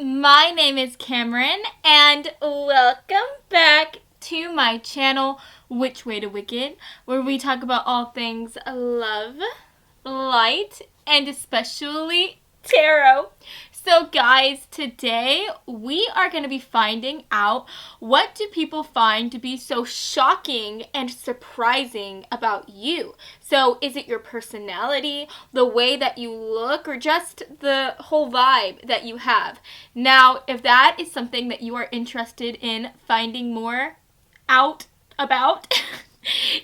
My name is Cameron, and welcome back to my channel, Which Way to Wicked, where we talk about all things love, light, and especially tarot. So guys, today we are going to be finding out what do people find to be so shocking and surprising about you. So is it your personality, the way that you look, or just the whole vibe that you have? Now, if that is something that you are interested in finding more out about,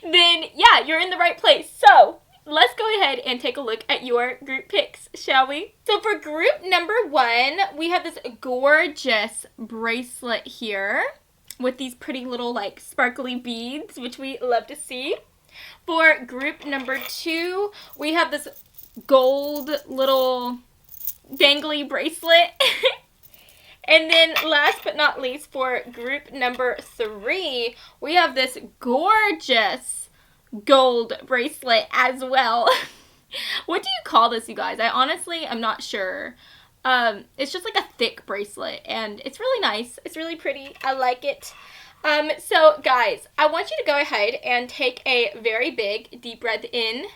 then yeah, you're in the right place. So let's go ahead and take a look at your group picks, shall we? So for group number 1, we have this gorgeous bracelet here with these pretty little like sparkly beads, which we love to see. For group number 2, we have this gold little dangly bracelet. And then last but not least, for group number 3, we have this gorgeous gold bracelet as well. What do you call this, you guys? I honestly am not sure. It's just like a thick bracelet, and it's really nice. It's really pretty. I like it. So guys, I want you to go ahead and take a very big deep breath in.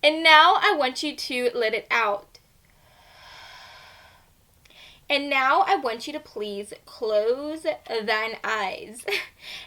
And now I want you to let it out. And now I want you to please close thine eyes.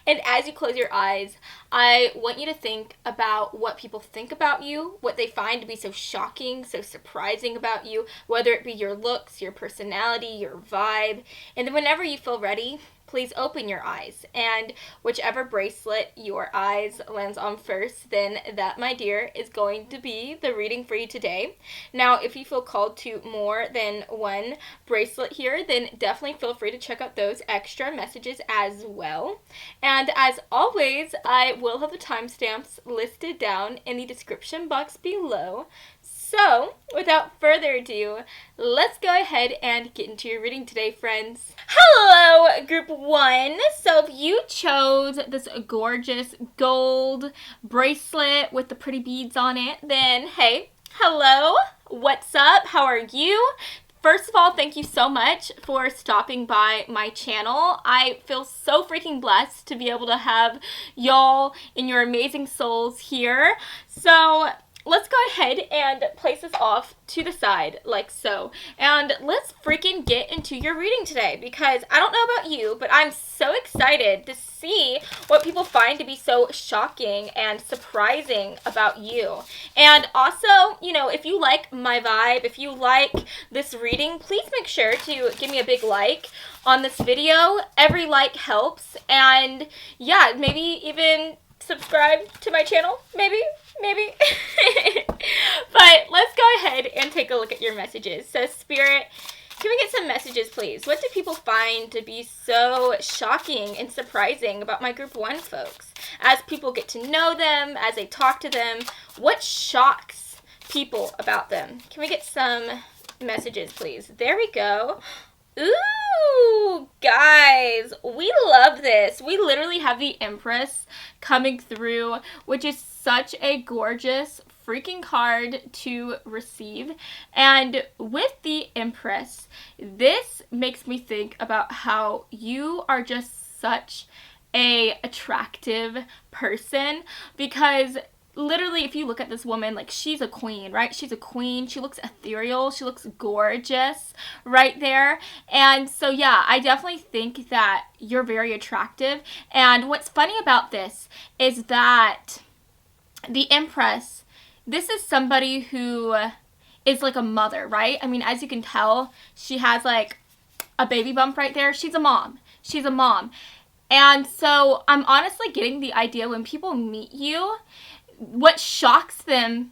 And as you close your eyes, I want you to think about what people think about you, what they find to be so shocking, so surprising about you, whether it be your looks, your personality, your vibe. And then whenever you feel ready, please open your eyes, and whichever bracelet your eyes lands on first, then that, my dear, is going to be the reading for you today. Now, if you feel called to more than one bracelet here, then definitely feel free to check out those extra messages as well. And as always, I will have the timestamps listed down in the description box below. So, without further ado, let's go ahead and get into your reading today, friends. Hello, group 1. So if you chose this gorgeous gold bracelet with the pretty beads on it, then hey, hello, what's up, how are you? First of all, thank you so much for stopping by my channel. I feel so freaking blessed to be able to have y'all and your amazing souls here. So let's go ahead and place this off to the side like so. And let's freaking get into your reading today, because I don't know about you, but I'm so excited to see what people find to be so shocking and surprising about you. And also, you know, if you like my vibe, if you like this reading, please make sure to give me a big like on this video. Every like helps. And yeah, maybe even subscribe to my channel, maybe. But let's go ahead and take a look at your messages. So Spirit, can we get some messages, please? What do people find to be so shocking and surprising about my group 1 folks? As people get to know them, as they talk to them, what shocks people about them? Can we get some messages, please? There we go. Ooh, guys, we love this. We literally have the Empress coming through, which is such a gorgeous freaking card to receive. And with the Empress, this makes me think about how you are just such a attractive person, because literally, if you look at this woman, like, she's a queen, right? She's a queen. She looks ethereal. She looks gorgeous right there. And so, yeah, I definitely think that you're very attractive. And what's funny about this is that the Empress, this is somebody who is like a mother, right? I mean, as you can tell, she has like a baby bump right there. She's a mom. She's a mom. And so I'm honestly getting the idea when people meet you, what shocks them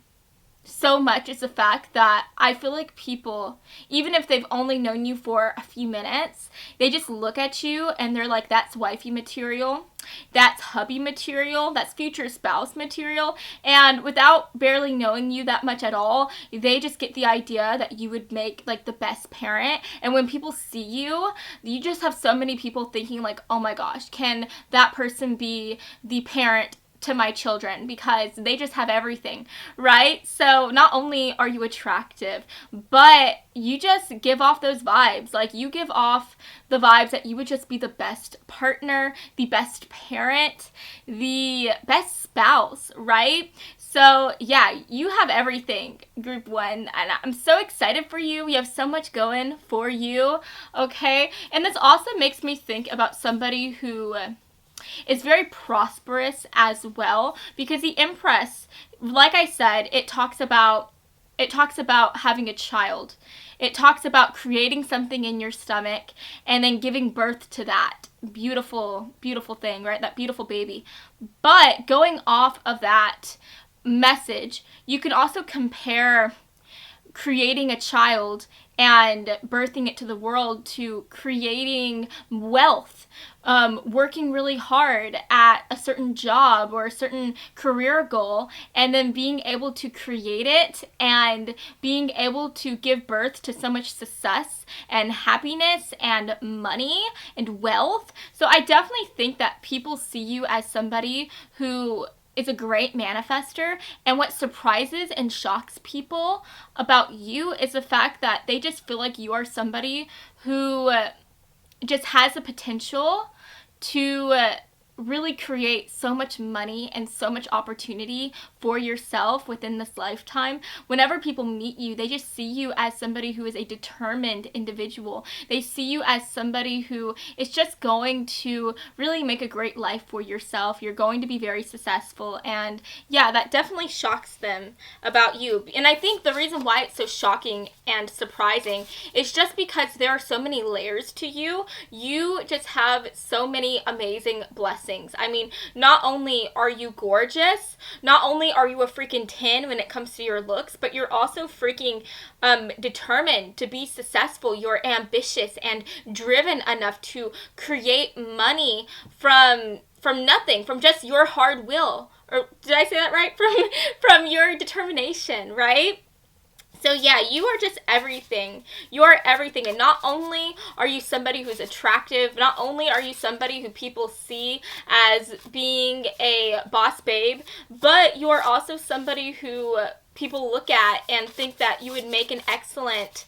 so much is the fact that I feel like people, even if they've only known you for a few minutes, they just look at you and they're like, that's wifey material, that's hubby material, that's future spouse material. And without barely knowing you that much at all, they just get the idea that you would make like the best parent. And when people see you, you just have so many people thinking like, oh my gosh, can that person be the parent to my children because they just have everything, right? So not only are you attractive, but you just give off those vibes. Like, you give off the vibes that you would just be the best partner, the best parent, the best spouse, right? So yeah, you have everything, group 1, and I'm so excited for you. We have so much going for you, okay? And this also makes me think about somebody who is very prosperous as well, because the Empress, like I said, it talks about having a child. It talks about creating something in your stomach and then giving birth to that beautiful, beautiful thing, right? That beautiful baby. But going off of that message, you can also compare creating a child and birthing it to the world to creating wealth, working really hard at a certain job or a certain career goal, and then being able to create it and being able to give birth to so much success and happiness and money and wealth. So I definitely think that people see you as somebody who is a great manifester, and what surprises and shocks people about you is the fact that they just feel like you are somebody who just has the potential to really create so much money and so much opportunity for yourself within this lifetime. Whenever people meet you, they just see you as somebody who is a determined individual. They see you as somebody who is just going to really make a great life for yourself. You're going to be very successful, and yeah, that definitely shocks them about you. And I think the reason why it's so shocking and surprising is just because there are so many layers to you. You just have so many amazing blessings. I mean, not only are you gorgeous, not only are you a freaking 10 when it comes to your looks, but you're also freaking determined to be successful. You're ambitious and driven enough to create money from nothing, from just your hard will. Or did I say that right? From your determination, right? So yeah, you are just everything. You are everything. And not only are you somebody who's attractive, not only are you somebody who people see as being a boss babe, but you are also somebody who people look at and think that you would make an excellent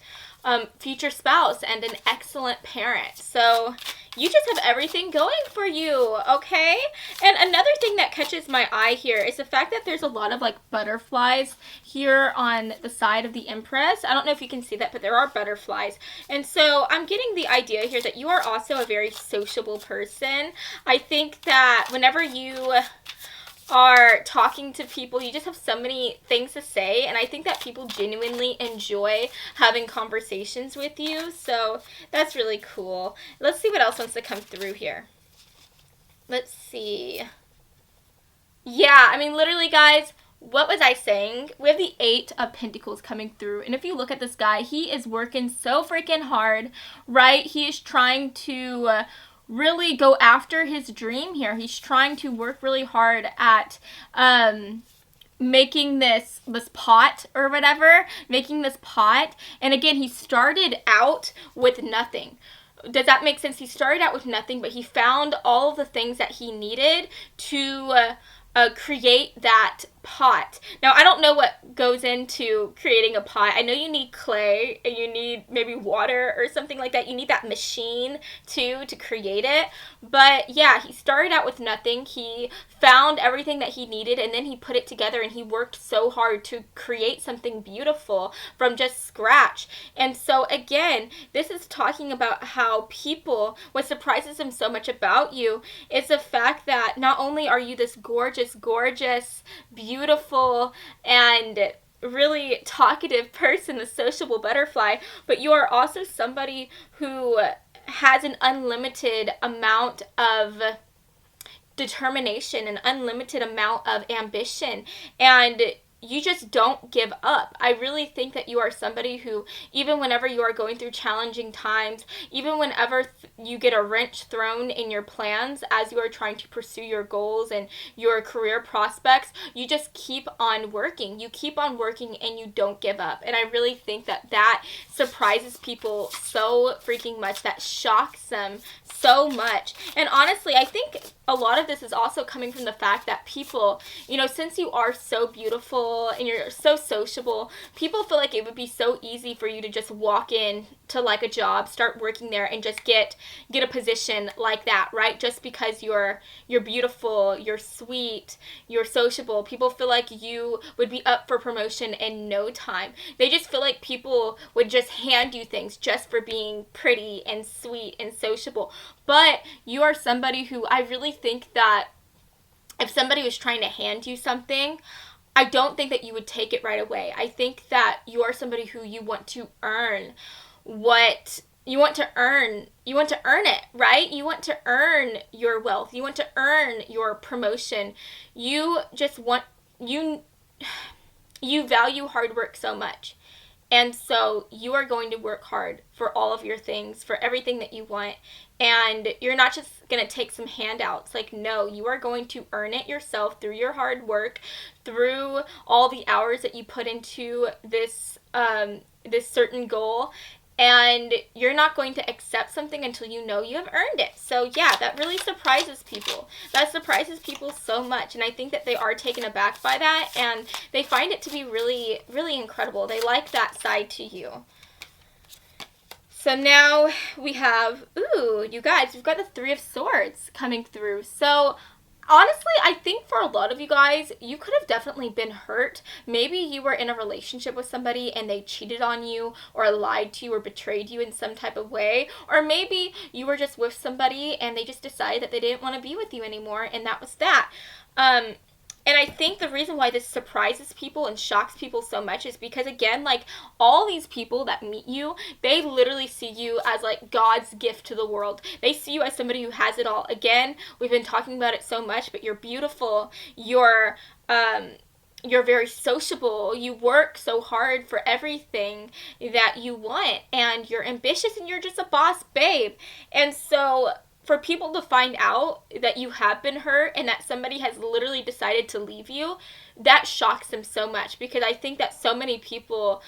future spouse and an excellent parent. So you just have everything going for you, okay? And another thing that catches my eye here is the fact that there's a lot of like butterflies here on the side of the Empress. I don't know if you can see that, but there are butterflies. And so I'm getting the idea here that you are also a very sociable person. I think that whenever you are talking to people, you just have so many things to say, and I think that people genuinely enjoy having conversations with you, so that's really cool. Let's see what else wants to come through here. Let's see. Yeah, I mean, literally, guys, what was I saying? We have the 8 of Pentacles coming through, and if you look at this guy, he is working so freaking hard, right? He is trying to really go after his dream here. He's trying to work really hard at making this pot or whatever, making this pot. And again, he started out with nothing. Does that make sense? He started out with nothing, but he found all of the things that he needed to create that pot. Now, I don't know what goes into creating a pot. I know you need clay and you need maybe water or something like that. You need that machine too to create it. But yeah, he started out with nothing. He found everything that he needed, and then he put it together, and he worked so hard to create something beautiful from just scratch. And so again, this is talking about how people, what surprises them so much about you is the fact that not only are you this gorgeous, gorgeous, beautiful, and really talkative person, the sociable butterfly, but you are also somebody who has an unlimited amount of determination, an unlimited amount of ambition, and you just don't give up. I really think that you are somebody who, even whenever you are going through challenging times, even whenever you get a wrench thrown in your plans as you are trying to pursue your goals and your career prospects, you just keep on working. You keep on working and you don't give up. And I really think that that surprises people so freaking much. That shocks them so much. And honestly, I think a lot of this is also coming from the fact that people, you know, since you are so beautiful and you're so sociable, people feel like it would be so easy for you to just walk in to like a job, start working there, and just get a position like that, right? Just because you're beautiful, you're sweet, you're sociable. People feel like you would be up for promotion in no time. They just feel like people would just hand you things just for being pretty and sweet and sociable. But you are somebody who, I really think that if somebody was trying to hand you something, I don't think that you would take it right away. I think that you are somebody who you want to earn what you want to earn. You want to earn it, right? You want to earn your wealth. You want to earn your promotion. You just want, you value hard work so much. And so you are going to work hard for all of your things, for everything that you want. And you're not just going to take some handouts. Like, no, you are going to earn it yourself through your hard work, through all the hours that you put into this certain goal. And you're not going to accept something until you know you have earned it. So yeah, that really surprises people. That surprises people so much. And I think that they are taken aback by that. And they find it to be really, really incredible. They like that side to you. So now we have, ooh, you guys, we've got the Three of Swords coming through. So honestly, I think for a lot of you guys, you could have definitely been hurt. Maybe you were in a relationship with somebody and they cheated on you or lied to you or betrayed you in some type of way. Or maybe you were just with somebody and they just decided that they didn't want to be with you anymore, and that was that. And I think the reason why this surprises people and shocks people so much is because, again, like, all these people that meet you, they literally see you as, like, God's gift to the world. They see you as somebody who has it all. Again, we've been talking about it so much, but you're beautiful. You're very sociable. You work so hard for everything that you want. And you're ambitious and you're just a boss babe. And so for people to find out that you have been hurt and that somebody has literally decided to leave you, that shocks them so much, because I think that so many people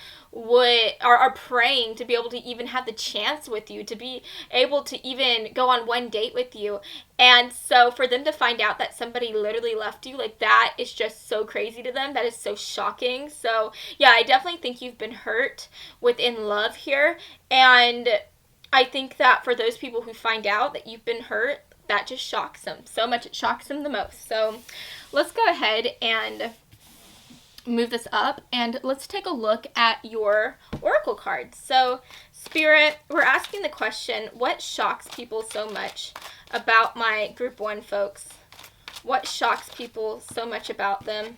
are praying to be able to even have the chance with you, to be able to even go on one date with you. And so for them to find out that somebody literally left you, like, that is just so crazy to them. That is so shocking. So yeah, I definitely think you've been hurt within love here. And I think that for those people who find out that you've been hurt, that just shocks them so much. It shocks them the most. So let's go ahead and move this up and let's take a look at your oracle cards. So Spirit, we're asking the question, what shocks people so much about my group 1 folks? What shocks people so much about them?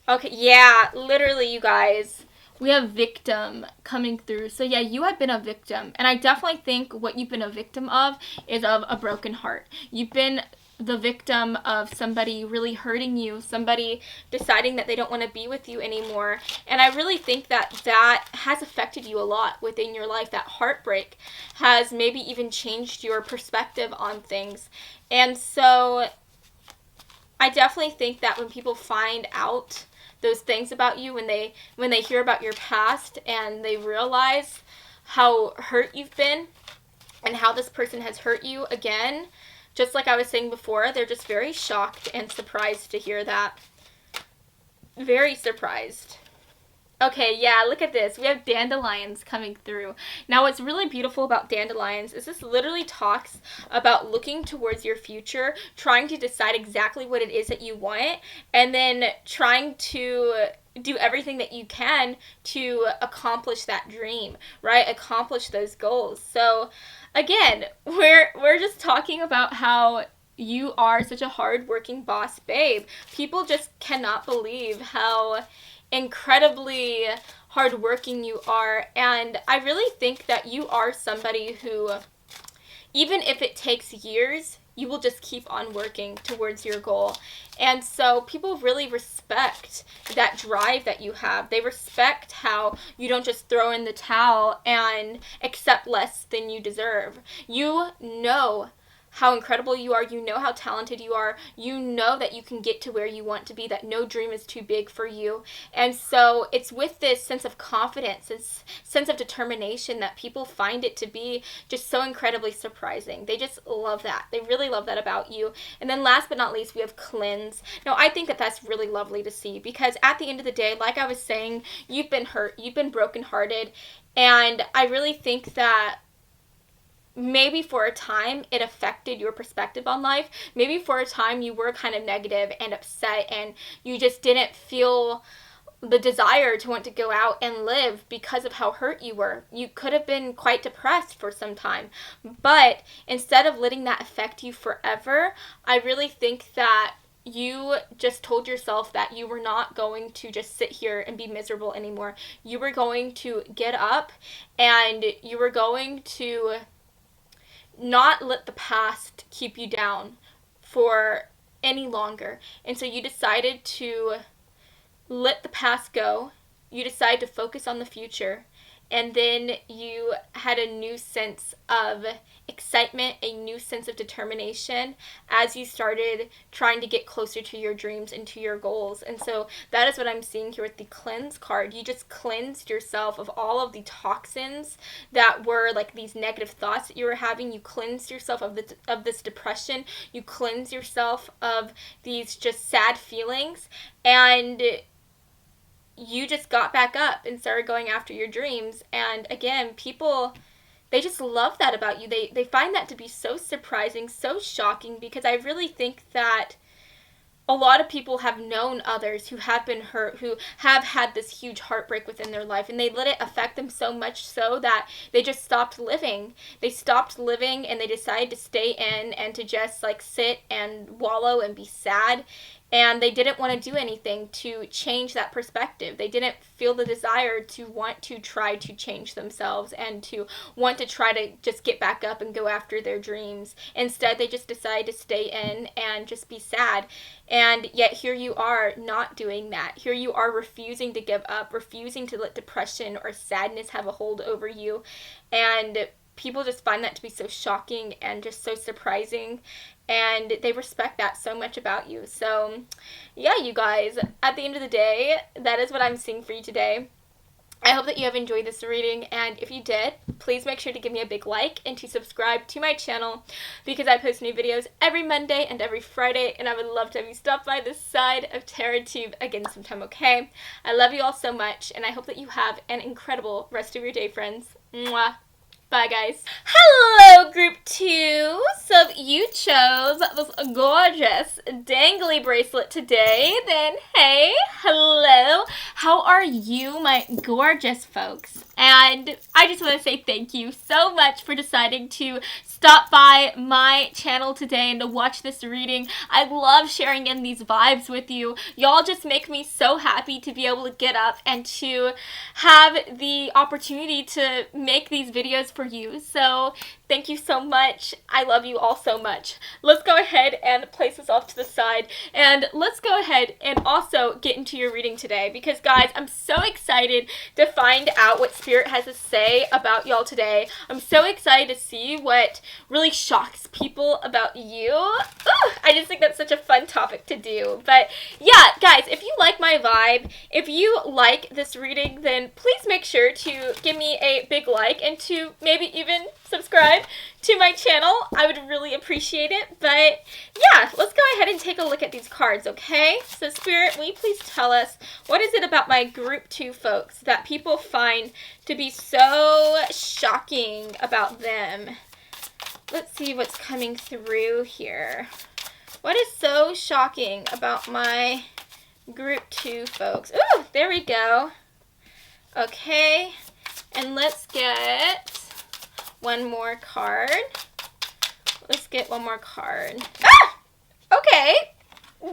Okay, yeah, literally, you guys. We have victim coming through. So yeah, you have been a victim. And I definitely think what you've been a victim of is of a broken heart. You've been the victim of somebody really hurting you, somebody deciding that they don't want to be with you anymore. And I really think that that has affected you a lot within your life. That heartbreak has maybe even changed your perspective on things. And so I definitely think that when people find out those things about you, when they hear about your past and they realize how hurt you've been and how this person has hurt you, again, just like I was saying before, they're just very shocked and surprised to hear that. Very surprised. Okay, yeah, look at this. We have dandelions coming through. Now, what's really beautiful about dandelions is this literally talks about looking towards your future, trying to decide exactly what it is that you want, and then trying to do everything that you can to accomplish that dream, right? Accomplish those goals. So, again, we're just talking about how you are such a hard-working boss babe. People just cannot believe how incredibly hardworking you are, and I really think that you are somebody who, even if it takes years, you will just keep on working towards your goal. And so people really respect that drive that you have. They respect how you don't just throw in the towel and accept less than you deserve. You know how incredible you are. You know how talented you are. You know that you can get to where you want to be, that no dream is too big for you. And so it's with this sense of confidence, this sense of determination, that people find it to be just so incredibly surprising. They just love that. They really love that about you. And then last but not least, we have cleanse. Now, I think that that's really lovely to see, because at the end of the day, like I was saying, you've been hurt, you've been brokenhearted, and I really think that maybe for a time it affected your perspective on life. Maybe for a time you were kind of negative and upset, and you just didn't feel the desire to want to go out and live because of how hurt you were. You could have been quite depressed for some time. But instead of letting that affect you forever, I really think that you just told yourself that you were not going to just sit here and be miserable anymore. You were going to get up, and you were going to not let the past keep you down for any longer. And so you decided to let the past go. You decided to focus on the future. And then you had a new sense of excitement, a new sense of determination as you started trying to get closer to your dreams and to your goals. And so that is what I'm seeing here with the cleanse card. You just cleansed yourself of all of the toxins that were like these negative thoughts that you were having. You cleansed yourself of this depression. You cleansed yourself of these just sad feelings. And you just got back up and started going after your dreams. And again, people, they just love that about you. They find that to be so surprising, so shocking, because I really think that a lot of people have known others who have been hurt, who have had this huge heartbreak within their life, and they let it affect them so much so that they just stopped living. They stopped living, and they decided to stay in and to just like sit and wallow and be sad. And they didn't want to do anything to change that perspective. They didn't feel the desire to want to try to change themselves and to want to try to just get back up and go after their dreams. Instead, they just decided to stay in and just be sad. And yet here you are not doing that. Here you are refusing to give up, refusing to let depression or sadness have a hold over you. And people just find that to be so shocking and just so surprising. And they respect that so much about you. So, yeah, you guys, at the end of the day, that is what I'm seeing for you today. I hope that you have enjoyed this reading, and if you did, please make sure to give me a big like and to subscribe to my channel, because I post new videos every Monday and every Friday, and I would love to have you stop by this side of TerraTube again sometime, okay? I love you all so much, and I hope that you have an incredible rest of your day, friends. Mwah. Bye, guys. Hello, Group 2. So if you chose this gorgeous dangly bracelet today, then hey, hello. How are you, my gorgeous folks? And I just want to say thank you so much for deciding to stop by my channel today and to watch this reading. I love sharing in these vibes with you. Y'all just make me so happy to be able to get up and to have the opportunity to make these videos for you. So thank you so much. I love you all so much. Let's go ahead and place this off to the side, and let's go ahead and also get into your reading today, because guys, I'm so excited to find out what Spirit has to say about y'all today. I'm so excited to see what really shocks people about you. Ooh, I just think that's such a fun topic to do. But yeah, guys, if you like my vibe, if you like this reading, then please make sure to give me a big like and to maybe even subscribe to my channel. I would really appreciate it. But yeah, let's go ahead and take a look at these cards, okay? So Spirit, will you please tell us, what is it about my Group 2 folks that people find to be so shocking about them? Let's see what's coming through here. What is so shocking about my Group 2 folks? Ooh, there we go. Okay, and let's get one more card. Let's get one more card. Ah! Okay,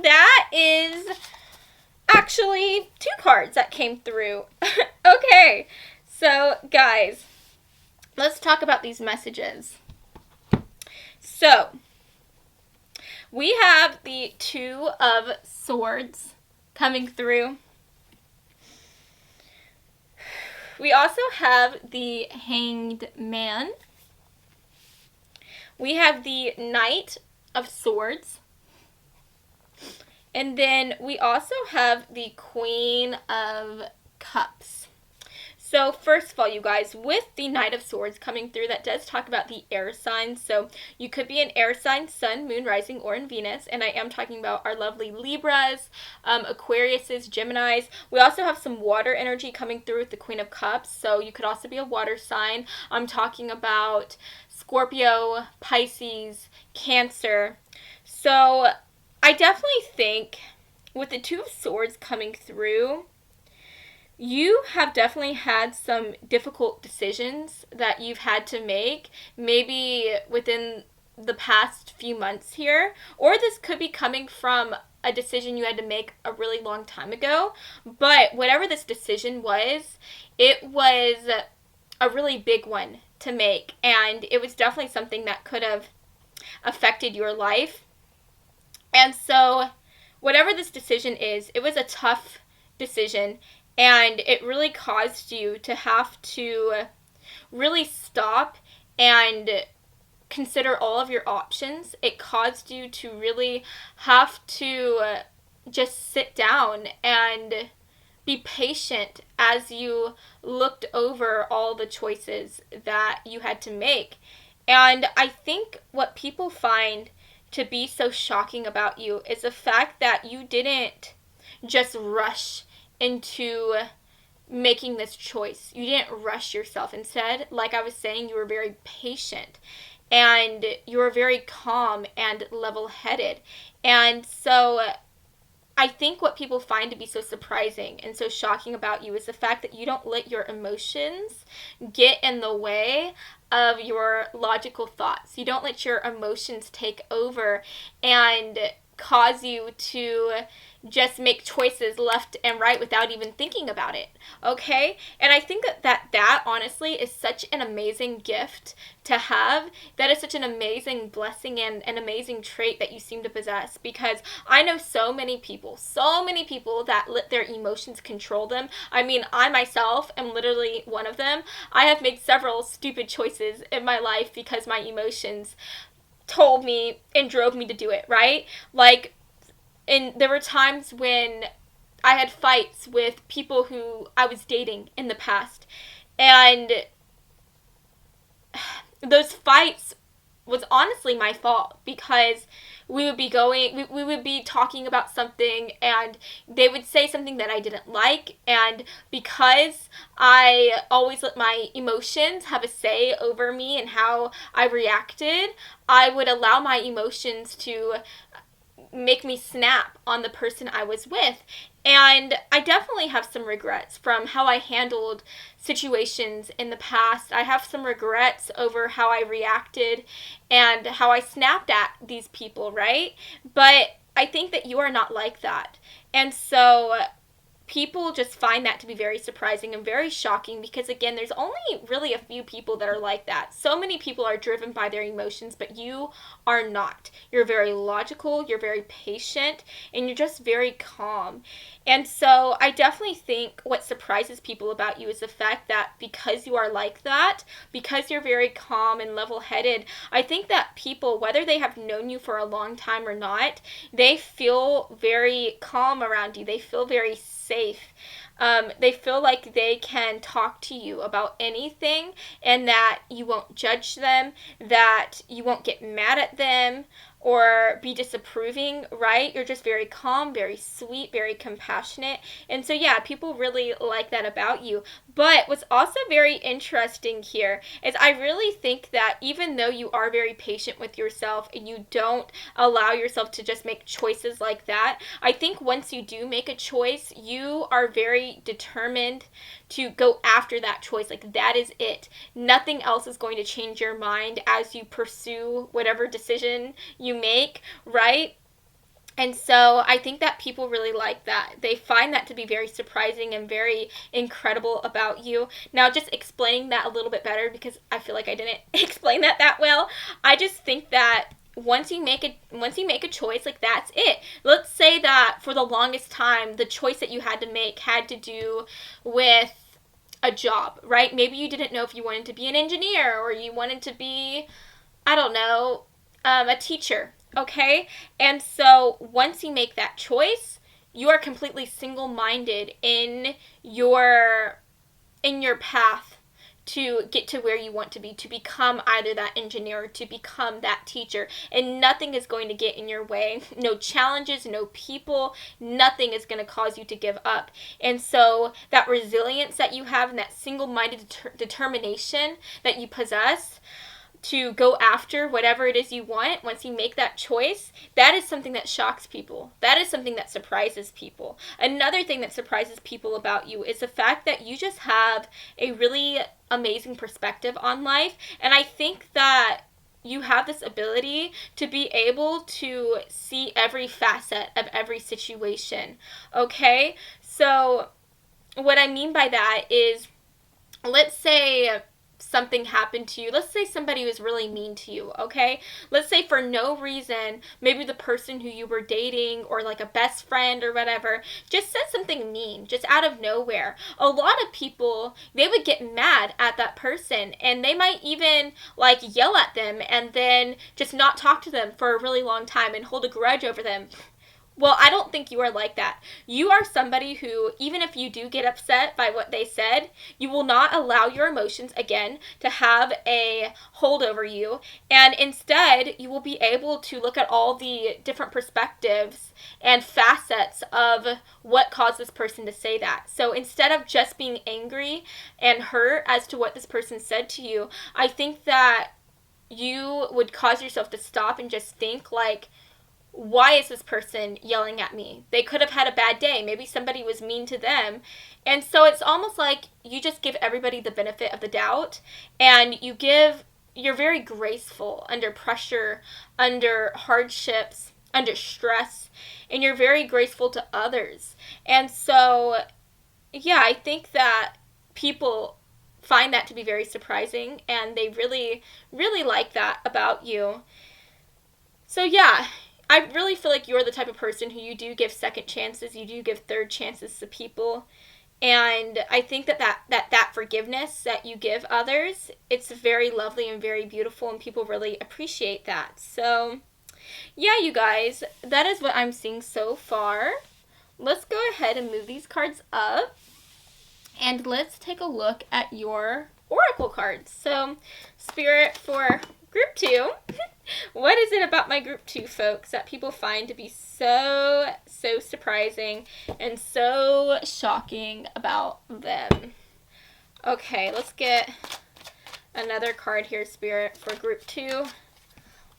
that is actually 2 cards that came through. Okay, so guys, let's talk about these messages. So, We have the Two of Swords coming through. We also have the Hanged Man. We have the Knight of Swords. And then we also have the Queen of Cups. So first of all, you guys, with the Knight of Swords coming through, that does talk about the air signs. So you could be an air sign, Sun, Moon, Rising, or in Venus. And I am talking about our lovely Libras, Aquariuses, Geminis. We also have some water energy coming through with the Queen of Cups. So you could also be a water sign. I'm talking about Scorpio, Pisces, Cancer. So I definitely think with the Two of Swords coming through, you have definitely had some difficult decisions that you've had to make, maybe within the past few months here, or this could be coming from a decision you had to make a really long time ago. But whatever this decision was, it was a really big one to make, and it was definitely something that could have affected your life. And so whatever this decision is, it was a tough decision. And it really caused you to have to really stop and consider all of your options. It caused you to really have to just sit down and be patient as you looked over all the choices that you had to make. And I think what people find to be so shocking about you is the fact that you didn't just rush into making this choice. You didn't rush yourself. Instead, like I was saying, you were very patient and you were very calm and level-headed. And so I think what people find to be so surprising and so shocking about you is the fact that you don't let your emotions get in the way of your logical thoughts. You don't let your emotions take over and cause you to just make choices left and right without even thinking about it, okay? And I think that honestly is such an amazing gift to have. That is such an amazing blessing and an amazing trait that you seem to possess, because I know so many people that let their emotions control them. I mean, I myself am literally one of them. I have made several stupid choices in my life because my emotions told me and drove me to do it, right? Like, and there were times when I had fights with people who I was dating in the past. And those fights was honestly my fault, because we would be talking about something and they would say something that I didn't like, and because I always let my emotions have a say over me and how I reacted, I would allow my emotions to make me snap on the person I was with. And I definitely have some regrets from how I handled situations in the past. I have some regrets over how I reacted and how I snapped at these people, right? But I think that you are not like that. And so people just find that to be very surprising and very shocking, because again, there's only really a few people that are like that. So many people are driven by their emotions, but you are not. You're very logical, you're very patient, and you're just very calm. And so I definitely think what surprises people about you is the fact that because you are like that, because you're very calm and level-headed, I think that people, whether they have known you for a long time or not, they feel very calm around you. They feel very safe. They feel like they can talk to you about anything, and that you won't judge them, that you won't get mad at them or be disapproving, right? You're just very calm, very sweet, very compassionate. And so yeah, people really like that about you. But what's also very interesting here is I really think that even though you are very patient with yourself and you don't allow yourself to just make choices like that, I think once you do make a choice, you are very determined to go after that choice. Like, that is it. Nothing else is going to change your mind as you pursue whatever decision you make, right? And so I think that people really like that. They find that to be very surprising and very incredible about you. Now, just explaining that a little bit better, because I feel like I didn't explain that well. I just think that once you make a choice, like, that's it. Let's say that for the longest time, the choice that you had to make had to do with a job, right? Maybe you didn't know if you wanted to be an engineer or you wanted to be, I don't know, a teacher, okay? And so once you make that choice, you are completely single-minded in your path to get to where you want to be, to become either that engineer or to become that teacher. And nothing is going to get in your way. No challenges, no people, nothing is going to cause you to give up. And so that resilience that you have and that single-minded determination that you possess to go after whatever it is you want, once you make that choice, that is something that shocks people. That is something that surprises people. Another thing that surprises people about you is the fact that you just have a really amazing perspective on life. And I think that you have this ability to be able to see every facet of every situation. Okay? So what I mean by that is, let's say something happened to you. Let's say somebody was really mean to you, okay? Let's say for no reason, maybe the person who you were dating or like a best friend or whatever just said something mean, just out of nowhere. A lot of people, they would get mad at that person and they might even like yell at them and then just not talk to them for a really long time and hold a grudge over them. Well, I don't think you are like that. You are somebody who, even if you do get upset by what they said, you will not allow your emotions, again, to have a hold over you. And instead, you will be able to look at all the different perspectives and facets of what caused this person to say that. So instead of just being angry and hurt as to what this person said to you, I think that you would cause yourself to stop and just think like, why is this person yelling at me? They could have had a bad day. Maybe somebody was mean to them. And so it's almost like you just give everybody the benefit of the doubt, and you're very graceful under pressure, under hardships, under stress, and you're very graceful to others. And so, yeah, I think that people find that to be very surprising, and they really, really like that about you. So, yeah, I really feel like you're the type of person who you do give second chances, you do give third chances to people. And I think that forgiveness that you give others, it's very lovely and very beautiful, and people really appreciate that. So, yeah, you guys, that is what I'm seeing so far. Let's go ahead and move these cards up, and let's take a look at your oracle cards. So, Spirit, for Group 2, what is it about my Group 2 folks that people find to be so surprising and so shocking about them? Okay, let's get another card here, Spirit, for Group 2.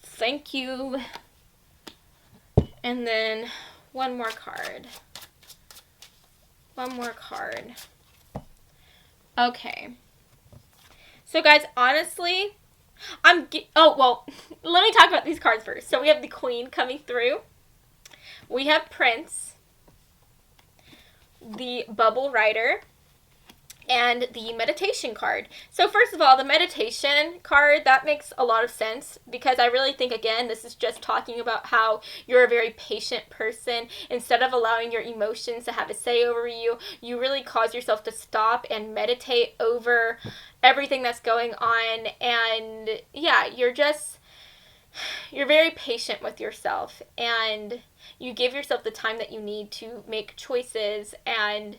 Thank you. And then one more card. One more card. Okay. So, guys, honestly, let me talk about these cards first. So we have the Queen coming through. We have Prince, the Bubble Rider, and the Meditation card. So first of all, the Meditation card, that makes a lot of sense because I really think, again, this is just talking about how you're a very patient person. Instead of allowing your emotions to have a say over you, you really cause yourself to stop and meditate over everything that's going on. And yeah, you're very patient with yourself, and you give yourself the time that you need to make choices, and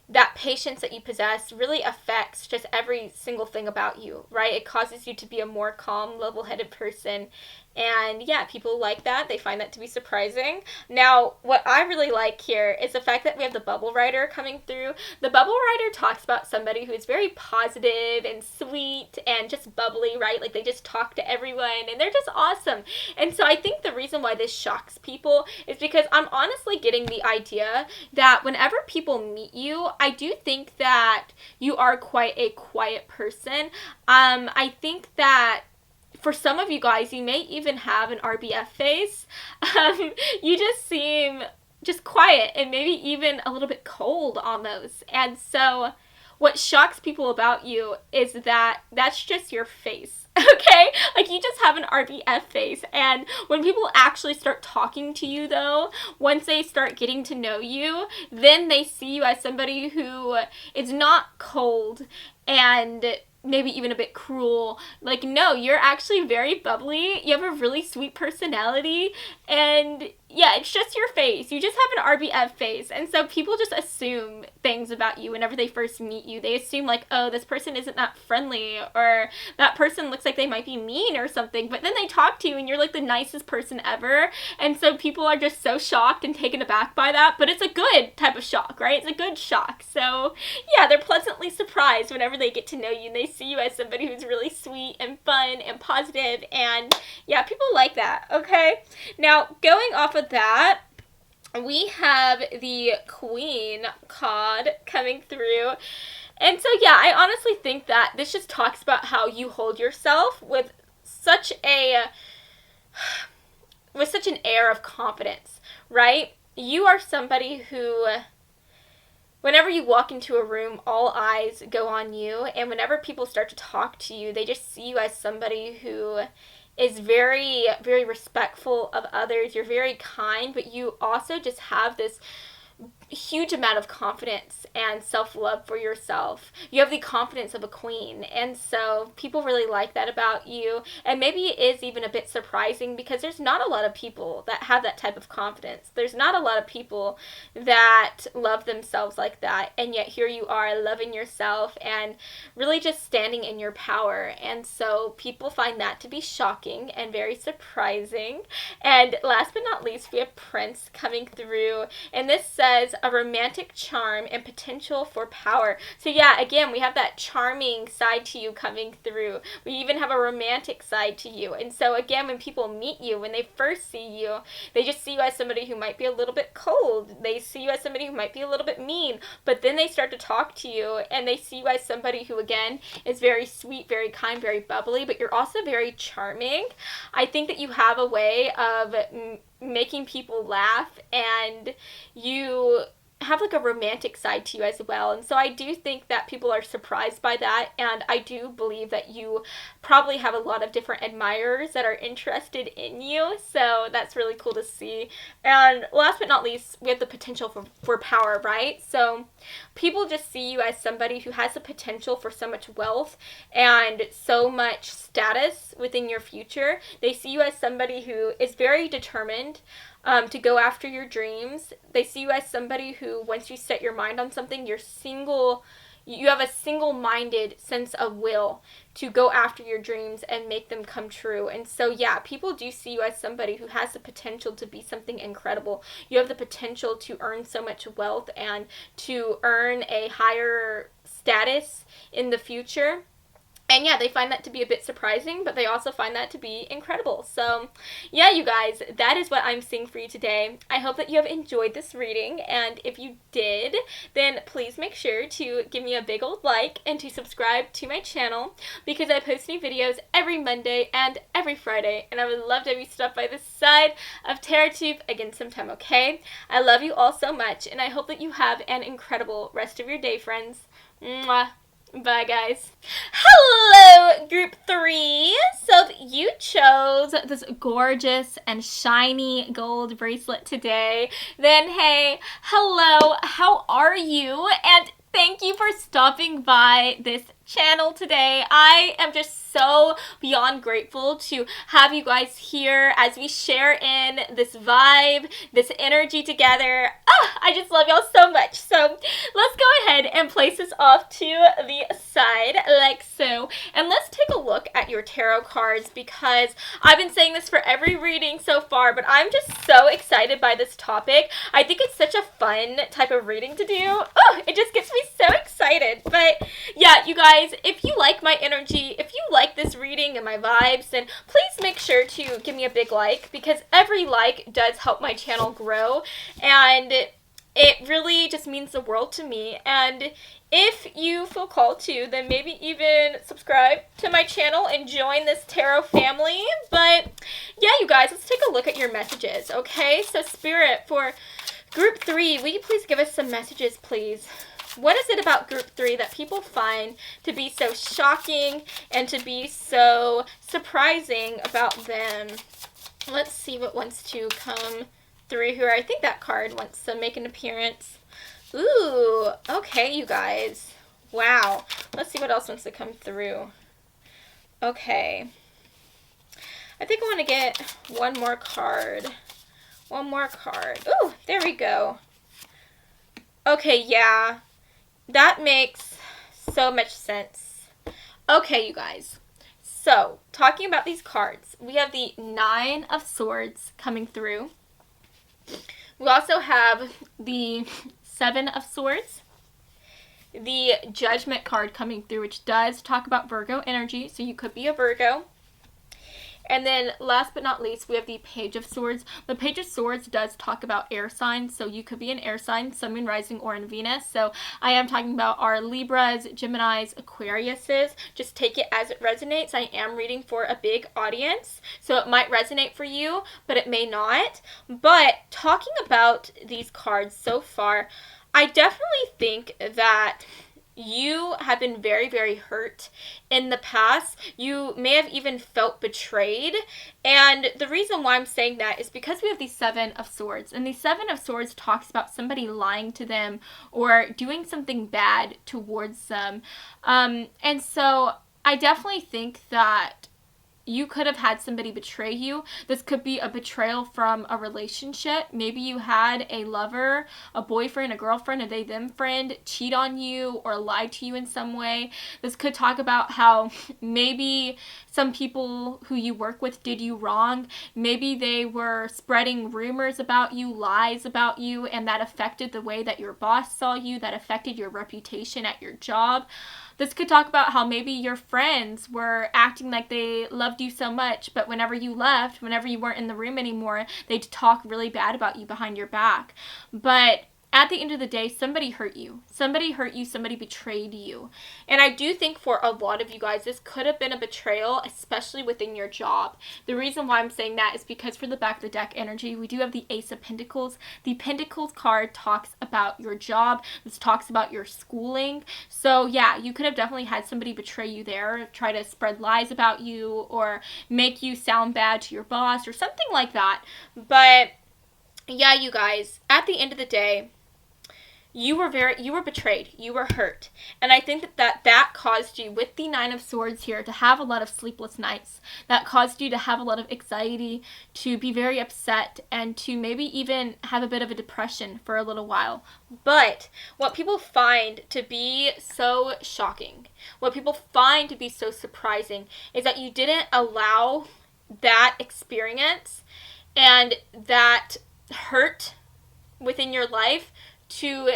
that patience that you possess really affects just every single thing about you, right? It causes you to be a more calm, level-headed person. And yeah, people like that. They find that to be surprising. Now, what I really like here is the fact that we have the Bubble Rider coming through. The Bubble Rider talks about somebody who is very positive and sweet and just bubbly, right? Like, they just talk to everyone and they're just awesome. And so I think the reason why this shocks people is because I'm honestly getting the idea that whenever people meet you, I do think that you are quite a quiet person. I think that for some of you guys, you may even have an RBF face. You just seem just quiet and maybe even a little bit cold almost. And so what shocks people about you is that that's just your face. Okay? Like, you just have an RBF face. And when people actually start talking to you, though, once they start getting to know you, then they see you as somebody who is not cold and maybe even a bit cruel. Like, no, you're actually very bubbly. You have a really sweet personality. And yeah, it's just your face. You just have an RBF face. And so people just assume things about you whenever they first meet you. They assume, like, oh, this person isn't that friendly, or that person looks like they might be mean or something. But then they talk to you and you're like the nicest person ever. And so people are just so shocked and taken aback by that. But it's a good type of shock, right? It's a good shock. So yeah, they're pleasantly surprised whenever they get to know you and they see you as somebody who's really sweet and fun and positive. And yeah, people like that. Okay, now going off of that, we have the Queen card coming through. And so yeah, I honestly think that this just talks about how you hold yourself with such an air of confidence, right? You are somebody who, whenever you walk into a room, all eyes go on you, and whenever people start to talk to you, they just see you as somebody who is very, very respectful of others. You're very kind, but you also just have this huge amount of confidence and self-love for yourself. You have the confidence of a queen, and so people really like that about you. And maybe it is even a bit surprising because there's not a lot of people that have that type of confidence. There's not a lot of people that love themselves like that, and yet here you are loving yourself and really just standing in your power. And so people find that to be shocking and very surprising. And last but not least, we have Prince coming through, and this says a romantic charm and potential for power. So yeah, again, we have that charming side to you coming through. We even have a romantic side to you. And so again, when people meet you, when they first see you, they just see you as somebody who might be a little bit cold. They see you as somebody who might be a little bit mean. But then they start to talk to you and they see you as somebody who, again, is very sweet, very kind, very bubbly, but you're also very charming. I think that you have a way of making people laugh, and you have like a romantic side to you as well. And so I do think that people are surprised by that, and I do believe that you probably have a lot of different admirers that are interested in you, so that's really cool to see. And last but not least, we have the potential for power, right? So people just see you as somebody who has the potential for so much wealth and so much status within your future. They see you as somebody who is very determined to go after your dreams. They see you as somebody who, once you set your mind on something, you have a single-minded sense of will to go after your dreams and make them come true. And so yeah, people do see you as somebody who has the potential to be something incredible. You have the potential to earn so much wealth and to earn a higher status in the future. And yeah, they find that to be a bit surprising, but they also find that to be incredible. So yeah, you guys, that is what I'm seeing for you today. I hope that you have enjoyed this reading, and if you did, then please make sure to give me a big old like and to subscribe to my channel, because I post new videos every Monday and every Friday, and I would love to have you stop by this side of TarotTube again sometime, okay? I love you all so much, and I hope that you have an incredible rest of your day, friends. Mwah. Bye, guys. Hello, group 3. So if you chose this gorgeous and shiny gold bracelet today, then hey, hello, how are you? And thank you for stopping by this channel today. I am just so beyond grateful to have you guys here as we share in this vibe, this energy together. I just love y'all so much. So let's go ahead and place this off to the side like so, and let's take a look at your tarot cards, because I've been saying this for every reading so far, but I'm just so excited by this topic. I think it's such a fun type of reading to do. It just gets me so excited. But yeah, you guys, if you like my energy, if you like this reading and my vibes, then please make sure to give me a big like, because every like does help my channel grow, and it really just means the world to me. And if you feel called to, then maybe even subscribe to my channel and join this tarot family. But yeah, you guys, let's take a look at your messages, okay? So Spirit, for group 3, will you please give us some messages, please? What is it about group 3 that people find to be so shocking and to be so surprising about them? Let's see what wants to come through here. I think that card wants to make an appearance. Ooh, okay, you guys. Wow. Let's see what else wants to come through. Okay. I think I want to get one more card. One more card. Ooh, there we go. Okay, yeah. That makes so much sense. Okay, you guys. So, talking about these cards, we have the 9 of Swords coming through. We also have the 7 of Swords. The Judgment card coming through, which does talk about Virgo energy, so you could be a Virgo. And then last but not least, we have the Page of Swords. The Page of Swords does talk about air signs, so you could be an air sign, Sun, Moon, Rising, or in Venus. So I am talking about our Libras, Geminis, Aquariuses. Just take it as it resonates. I am reading for a big audience, so it might resonate for you, but it may not. But talking about these cards so far, I definitely think that you have been very, very hurt in the past. You may have even felt betrayed. And the reason why I'm saying that is because we have the 7 of Swords. And the 7 of Swords talks about somebody lying to them or doing something bad towards them. And so I definitely think that you could have had somebody betray you. This could be a betrayal from a relationship. Maybe you had a lover, a boyfriend, a girlfriend, a they-them friend cheat on you or lie to you in some way. This could talk about how maybe some people who you work with did you wrong. Maybe they were spreading rumors about you, lies about you, and that affected the way that your boss saw you, that affected your reputation at your job. This could talk about how maybe your friends were acting like they loved you so much, but whenever you left, whenever you weren't in the room anymore, they'd talk really bad about you behind your back. But at the end of the day, somebody hurt you. Somebody hurt you. Somebody betrayed you. And I do think for a lot of you guys, this could have been a betrayal, especially within your job. The reason why I'm saying that is because for the back of the deck energy, we do have the Ace of Pentacles. The Pentacles card talks about your job. This talks about your schooling. So yeah, you could have definitely had somebody betray you there, try to spread lies about you or make you sound bad to your boss or something like that. But yeah, you guys, at the end of the day, you were betrayed. You were hurt. And I think that caused you, with the 9 of Swords here, to have a lot of sleepless nights. That caused you to have a lot of anxiety, to be very upset, and to maybe even have a bit of a depression for a little while. But what people find to be so shocking, what people find to be so surprising, is that you didn't allow that experience and that hurt within your life to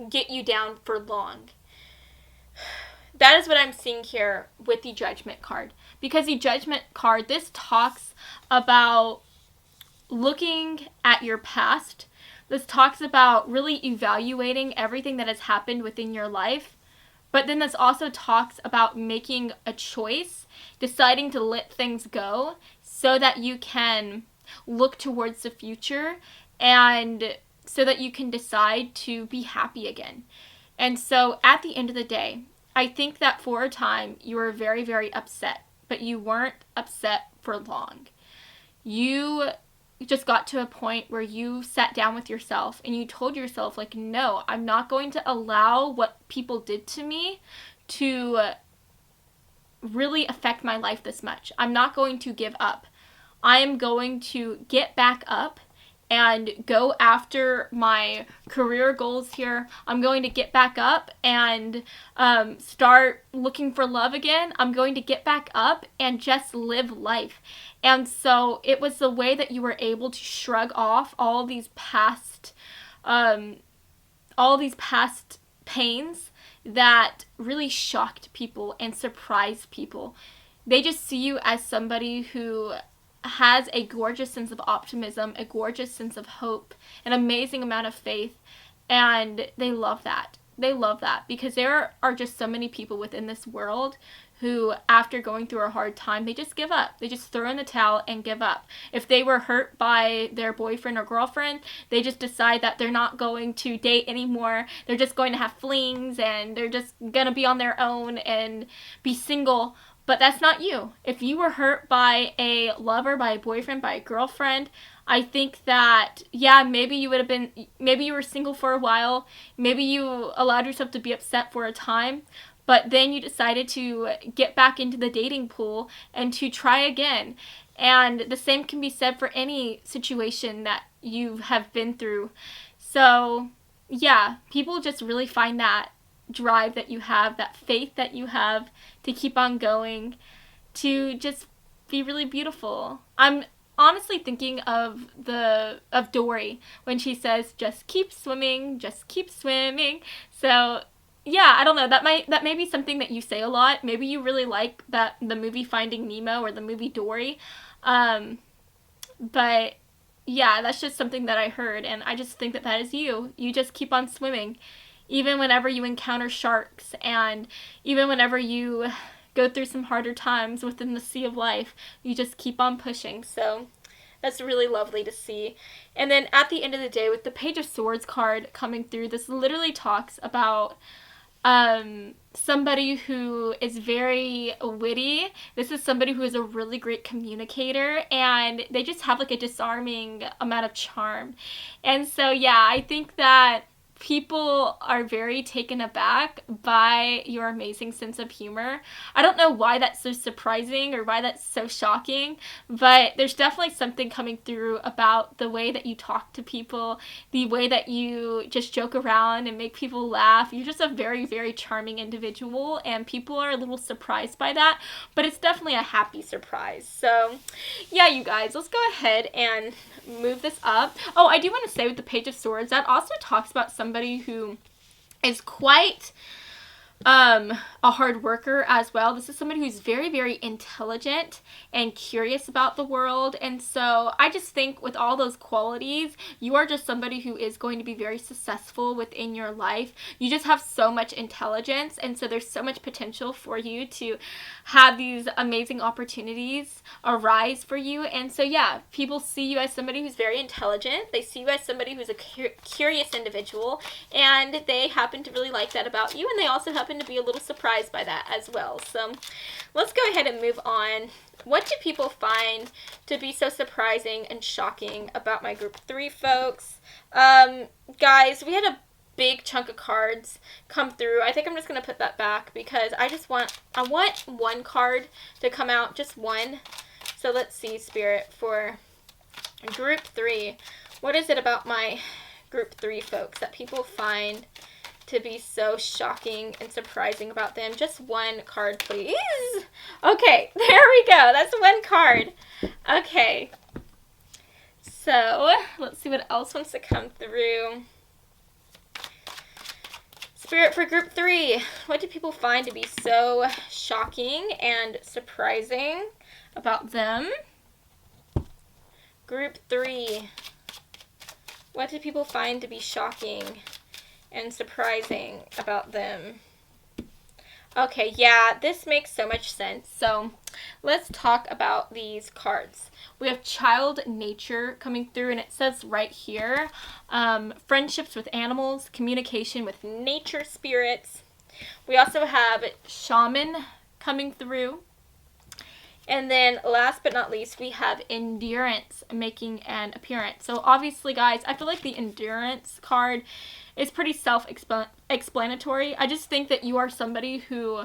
get you down for long. That is what I'm seeing here with the Judgment card. Because the Judgment card, this talks about looking at your past. This talks about really evaluating everything that has happened within your life. But then this also talks about making a choice, deciding to let things go so that you can look towards the future and so that you can decide to be happy again. And so at the end of the day, I think that for a time you were very, very upset, but you weren't upset for long. You just got to a point where you sat down with yourself and you told yourself, like, no, I'm not going to allow what people did to me to really affect my life this much. I'm not going to give up. I am going to get back up and go after my career goals here. I'm going to get back up and start looking for love again. I'm going to get back up and just live life. And so it was the way that you were able to shrug off all these past pains that really shocked people and surprised people. They just see you as somebody who has a gorgeous sense of optimism, a gorgeous sense of hope, an amazing amount of faith, and they love that. They love that because there are just so many people within this world who, after going through a hard time, they just give up. They just throw in the towel and give up. If they were hurt by their boyfriend or girlfriend, they just decide that they're not going to date anymore. They're just going to have flings, and they're just going to be on their own and be single. But that's not you. If you were hurt by a lover, by a boyfriend, by a girlfriend, I think that, yeah, maybe you were single for a while. Maybe you allowed yourself to be upset for a time. But then you decided to get back into the dating pool and to try again. And the same can be said for any situation that you have been through. So, yeah, people just really find that drive that you have, that faith that you have to keep on going, to just be really beautiful. I'm honestly thinking of Dory when she says, "Just keep swimming, just keep swimming." So yeah, I don't know. That may be something that you say a lot. Maybe you really like the movie Finding Nemo or the movie Dory. But yeah, that's just something that I heard, and I just think that is you. You just keep on swimming. Even whenever you encounter sharks, and even whenever you go through some harder times within the sea of life, you just keep on pushing. So that's really lovely to see. And then at the end of the day, with the Page of Swords card coming through, this literally talks about somebody who is very witty. This is somebody who is a really great communicator, and they just have like a disarming amount of charm. And so yeah, I think that people are very taken aback by your amazing sense of humor. I don't know why that's so surprising or why that's so shocking, but there's definitely something coming through about the way that you talk to people, the way that you just joke around and make people laugh. You're just a very, very charming individual, and people are a little surprised by that, but it's definitely a happy surprise. So yeah, you guys, let's go ahead and move this up. Oh, I do want to say with the Page of Swords, that also talks about somebody who is quite a hard worker as well. This is somebody who's very, very intelligent and curious about the world. And so I just think with all those qualities, you are just somebody who is going to be very successful within your life. You just have so much intelligence, and so there's so much potential for you to have these amazing opportunities arise for you. And so yeah, people see you as somebody who's very intelligent. They see you as somebody who's a curious individual, and they happen to really like that about you, and they also happen to be a little surprised by that as well. So let's go ahead and move on. What do people find to be so surprising and shocking about my group 3 folks? Guys, we had a big chunk of cards come through. I think I'm just going to put that back because I want one card to come out, just one. So let's see, Spirit, for group 3. What is it about my group 3 folks that people find to be so shocking and surprising about them? Just one card, please. Okay, there we go. That's one card. Okay. So, let's see what else wants to come through. Spirit, for group 3, what do people find to be so shocking and surprising about them? Group 3, what do people find to be shocking and surprising about them? Okay, yeah, this makes so much sense. So let's talk about these cards. We have Child Nature coming through, and it says right here, friendships with animals, communication with nature spirits. We also have Shaman coming through. And then last but not least, we have Endurance making an appearance. So obviously, guys, I feel like the Endurance card is pretty self-explanatory. I just think that you are somebody who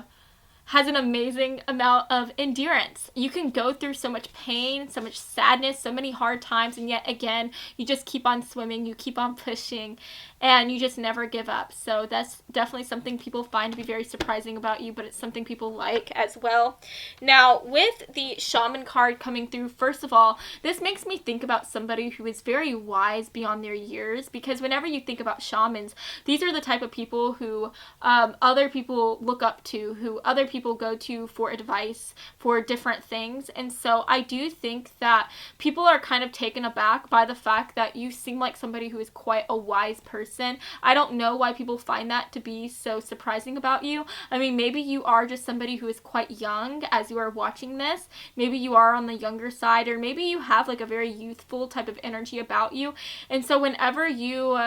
has an amazing amount of endurance. You can go through so much pain, so much sadness, so many hard times, and yet again, you just keep on swimming, you keep on pushing, and you just never give up. So that's definitely something people find to be very surprising about you, but it's something people like as well. Now, with the Shaman card coming through, first of all, this makes me think about somebody who is very wise beyond their years, because whenever you think about shamans, these are the type of people who other people look up to, who other people go to for advice for different things. And so I do think that people are kind of taken aback by the fact that you seem like somebody who is quite a wise person person. I don't know why people find that to be so surprising about you. I mean, maybe you are just somebody who is quite young as you are watching this. Maybe you are on the younger side, or maybe you have like a very youthful type of energy about you. And so whenever you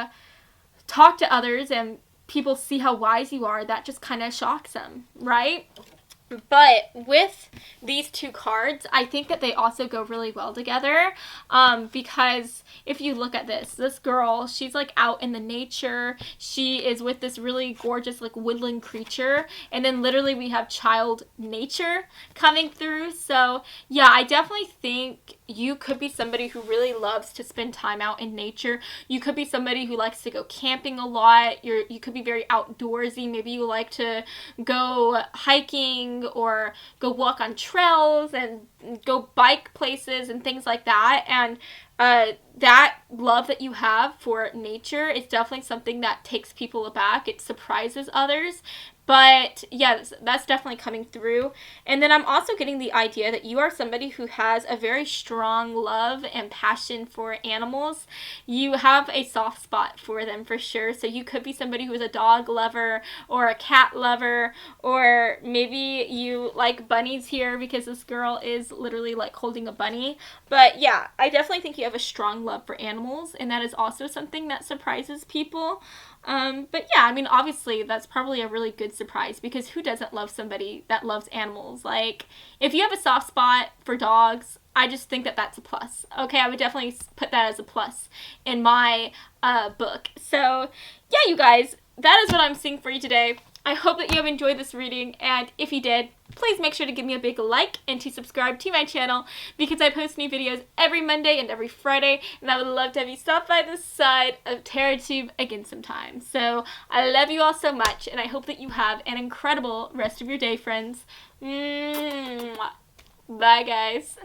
talk to others and people see how wise you are, that just kind of shocks them, right? But with these two cards, I think that they also go really well together, because if you look at this girl, she's like out in the nature. She is with this really gorgeous like woodland creature, and then literally we have child nature coming through. So yeah, I definitely think you could be somebody who really loves to spend time out in nature. You could be somebody who likes to go camping a lot. You could be very outdoorsy. Maybe you like to go hiking or go walk on trails and go bike places and things like that. And that love that you have for nature is definitely something that takes people aback. It surprises others. But yeah, that's definitely coming through. And then I'm also getting the idea that you are somebody who has a very strong love and passion for animals. You have a soft spot for them for sure. So you could be somebody who is a dog lover or a cat lover, or maybe you like bunnies here because this girl is literally like holding a bunny. But yeah, I definitely think you have a strong love for animals, and that is also something that surprises people. But yeah, I mean, obviously that's probably a really good surprise, because who doesn't love somebody that loves animals? Like, if you have a soft spot for dogs, I just think that that's a plus. Okay, I would definitely put that as a plus in my book. So yeah, you guys, that is what I'm seeing for you today. I hope that you have enjoyed this reading, and if you did, please make sure to give me a big like and to subscribe to my channel, because I post new videos every Monday and every Friday, and I would love to have you stop by the side of TerraTube again sometime. So I love you all so much, and I hope that you have an incredible rest of your day, friends. Mwah. Bye, guys.